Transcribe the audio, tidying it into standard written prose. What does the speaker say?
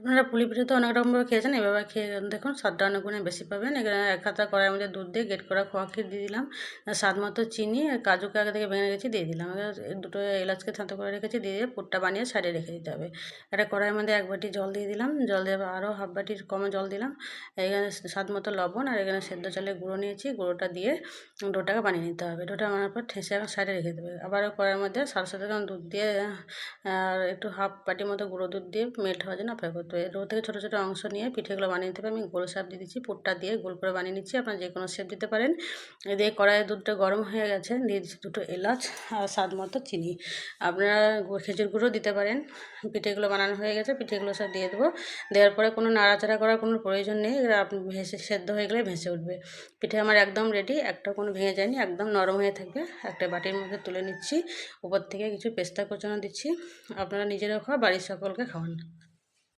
আপনারা পুলি পিঠে তো অনেক রকমভাবে খেয়েছেন, এভাবে খেয়ে দেখুন, স্বাদটা অনেক গুণে বেশি পাবেন। এখানে 1 হাতা কড়াইয়ের মধ্যে দুধ দিয়ে গ্রেট করা খোয়া ক্ষীর দিয়ে দিলাম, স্বাদ মতো চিনি আর কাজুকে আগে থেকে ভেঙে রেখেছি দিয়ে দিলাম, এবার দুটো এলাচকে থেঁতো করে রেখেছি দিয়ে পুরটা বানিয়ে সাইডে রেখে দিতে হবে। একটা কড়াইয়ের মধ্যে 1 বাটি জল দিয়ে দিলাম, জল দিয়ে আরও হাফ বাটির কমে জল দিলাম। এখানে স্বাদ মতো লবণ আর এখানে সেদ্ধ চালের গুঁড়ো নিয়েছি, গুঁড়োটা দিয়ে ডোটাকে বানিয়ে নিতে হবে। ডোটা বানানোর পর ঠেসে সাইডে রেখে দেবে। আবারও কড়াইয়ের মধ্যে সাথে সাথে দুধ দিয়ে আর একটু হাফ বাটির মতো গুঁড়ো দুধ দিয়ে মেল্ট হওয়ার জন্য অপেক্ষা করতে হবে। ডো থেকে ছোটো ছোটো অংশ নিয়ে পিঠেগুলো বানিয়ে নিতে হবে। আমি গোল শেপ দিয়ে দিচ্ছি, পুরটা দিয়ে গোল করে বানিয়ে নিচ্ছি, আপনারা যে কোনো শেপ দিতে পারেন। দিয়ে কড়াইয়ে দুধটা গরম হয়ে গেছে, দিয়ে দিচ্ছি 2টো এলাচ আর স্বাদ মতো চিনি। আপনারা খেজুর গুঁড়ো দিতে পারেন। পিঠেগুলো বানানো হয়ে গেছে, পিঠেগুলো সব দিয়ে দেবো। দেওয়ার পরে কোনো নাড়াচাড়া করার কোনো প্রয়োজন নেই, এরা ভেসে সেদ্ধ হয়ে গেলে ভেসে উঠবে। পিঠে আমার একদম রেডি, একটা কোনো ভেঙে যায়নি, একদম নরম হয়ে থাকবে। একটা বাটির মধ্যে তুলে নিচ্ছি, উপর থেকে কিছু পেস্তা কুচানো দিচ্ছি। আপনারা নিজেরাও খাওয়া, বাড়ির সকলকে খাওয়ান।